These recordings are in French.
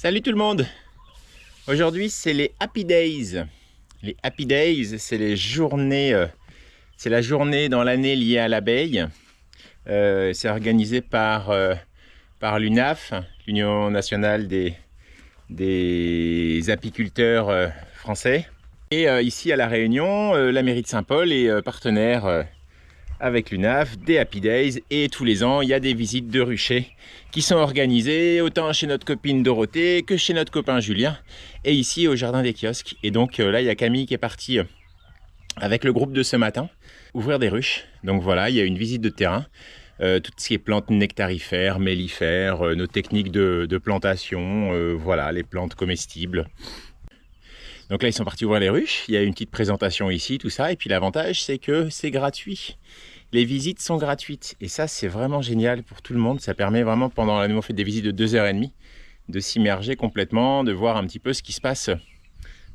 Salut tout le monde! Aujourd'hui c'est les Happy Days. Les Happy Days, c'est les journées, c'est la journée dans l'année liée à l'abeille. C'est organisé par l'UNAF, l'Union nationale des apiculteurs français. Et ici à La Réunion, la mairie de Saint-Paul est partenaire avec l'UNAF des Happy Days, et tous les ans il y a des visites de ruchers qui sont organisées autant chez notre copine Dorothée que chez notre copain Julien et ici au jardin des kiosques. Et donc là il y a Camille qui est partie avec le groupe de ce matin ouvrir des ruches. Donc voilà, il y a une visite de terrain, tout ce qui est plantes nectarifères, mellifères, nos techniques de plantation, voilà, les plantes comestibles. Donc là ils sont partis ouvrir les ruches, il y a une petite présentation ici, tout ça, et puis l'avantage c'est que c'est gratuit. Les visites sont gratuites et ça c'est vraiment génial pour tout le monde. Ça permet vraiment, pendant la, nous on fait des visites de 2h30, de s'immerger complètement, de voir un petit peu ce qui se passe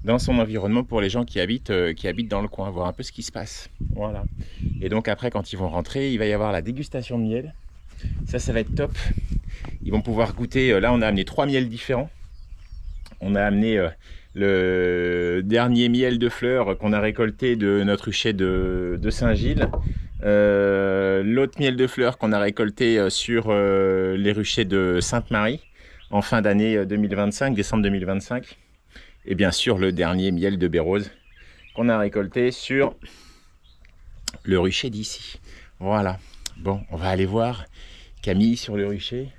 dans son environnement pour les gens qui habitent dans le coin, voir un peu ce qui se passe. Voilà. Et donc après quand ils vont rentrer, il va y avoir la dégustation de miel. Ça va être top. Ils vont pouvoir goûter, là on a amené 3 miels différents. On a amené le dernier miel de fleurs qu'on a récolté de notre rucher de Saint-Gilles. L'autre miel de fleurs qu'on a récolté sur les ruchers de Sainte-Marie en fin d'année 2025, décembre 2025. Et bien sûr le dernier miel de Bérose qu'on a récolté sur le rucher d'ici. Voilà. Bon, on va aller voir Camille sur le rucher,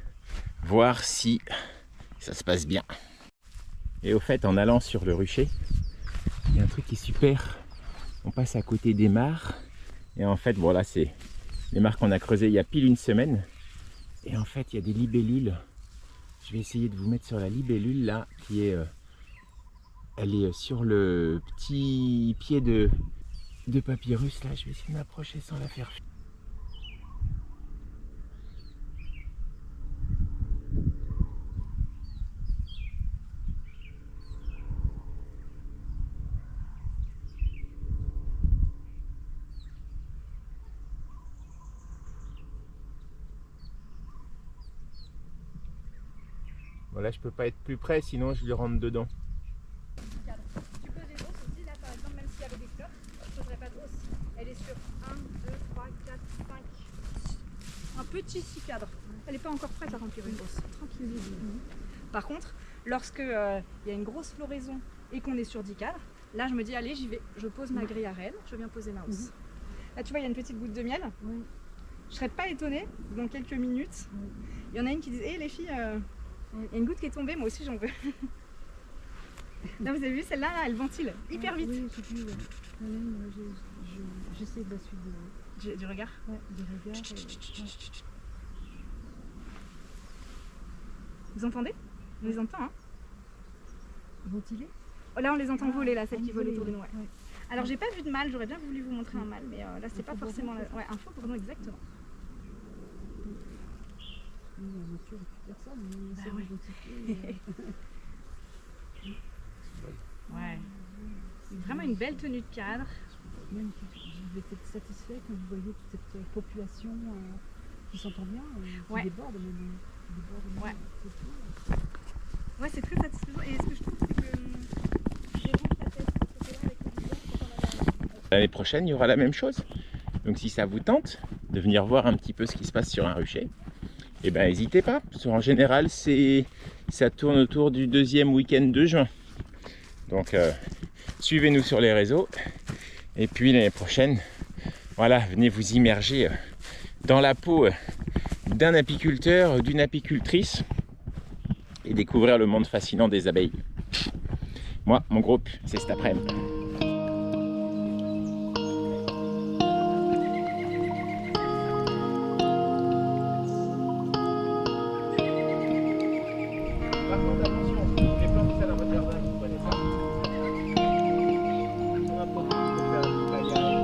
voir si ça se passe bien. Et au fait, en allant sur le rucher, il y a un truc qui est super. On passe à côté des mares. Et en fait, voilà, c'est les mares qu'on a creusées il y a pile une semaine. Et en fait, il y a des libellules. Je vais essayer de vous mettre sur la libellule là, qui est, elle est sur le petit pied de papyrus là. Je vais essayer de m'approcher sans la faire. Voilà, je peux pas être plus près, sinon je lui rentre dedans. Tu poses les grosses aussi, là par exemple, même s'il y avait des fleurs, je ne poserais pas de hausse. Elle est sur 1, 2, 3, 4, 5. Un petit 6 cadres. Elle n'est pas encore prête à remplir une hausse. Tranquille. Par contre, lorsque il y a une grosse floraison et qu'on est sur 10 cadres, là je me dis allez, j'y vais. Je pose ma grille à reine, je viens poser ma hausse. Là tu vois, il y a une petite goutte de miel. Je serais pas étonnée, dans quelques minutes, il y en a une qui dit hé les filles, il y a une goutte qui est tombée, moi aussi j'en veux. Là vous avez vu, celle-là, là, elle ventile hyper vite. Oui, j'ai vu, j'essaie de la suivre. Du regard. Ouais, du regard. Vous entendez? On les entend, hein? Ventiler? Là on les entend voler, là, celles qui volent autour de nous. Ouais. Ouais. Alors j'ai pas vu de mâle, j'aurais bien voulu vous montrer un mâle, mais là c'est pas forcément... Ouais, un faux bourdon, exactement. Oui, la nature récupère ça, mais Bah c'est ouais. identifié. Ouais. C'est vraiment une belle tenue de cadre. Même je vais être satisfait quand vous voyez toute cette population qui s'entend bien, qui Ouais. déborde même. Ouais. C'est tout. Ouais, c'est très satisfaisant. Et ce que je trouve, c'est que j'ai rendu la tête de ce côté-là avec le visage quand on avait L'année prochaine, il y aura la même chose. Donc si ça vous tente de venir voir un petit peu ce qui se passe sur un rucher, eh ben n'hésitez pas. Parce qu'en général, ça tourne autour du 2e week-end de juin. Donc suivez-nous sur les réseaux. Et puis l'année prochaine, voilà, venez vous immerger dans la peau d'un apiculteur, d'une apicultrice et découvrir le monde fascinant des abeilles. Moi, mon groupe, c'est cet après-midi. Par contre, attention, les plantes qui sont dans votre jardin, vous prenez ça. On a un produit pour faire du paillage.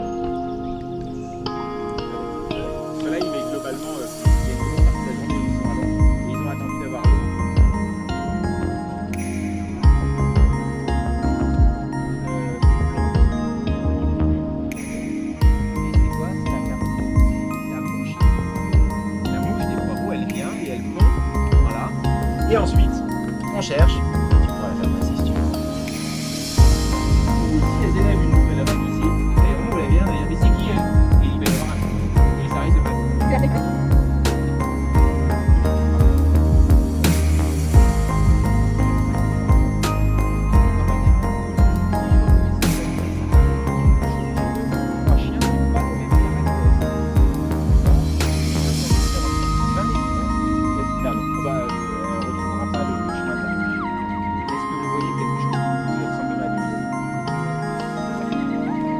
Le soleil, mais globalement, il y a une grosse partie de la journée où ils sont à l'ombre et ils ont attendu d'avoir l'eau. la vague ici. D'ailleurs, vous l'avez bien d'ailleurs. Mais c'est qui elle? Et il va y avoir un. Et ça risque de pas. Un chien ne peut pas tomber dans la vague. Là, non, on va, elle ne retrouvera pas le chemin de la ruche. Est-ce que vous voyez quelque chose qui ressemble à du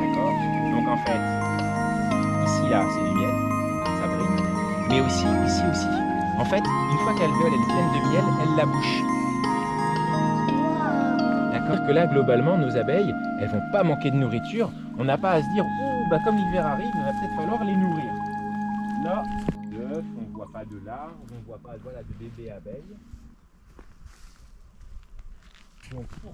D'accord. Donc en fait, ici là, c'est du miel, ça brille. Mais aussi, ici aussi. En fait, une fois qu'alvéole elle est pleine de miel, elle la bouche. D'accord. Que là, globalement, nos abeilles, elles vont pas manquer de nourriture. On n'a pas à se dire, oh, bah comme l'hiver arrive, il va peut-être falloir les nourrir. Là, d'œufs, on ne voit pas de larves, on ne voit pas voilà, de bébés abeilles. Donc, pour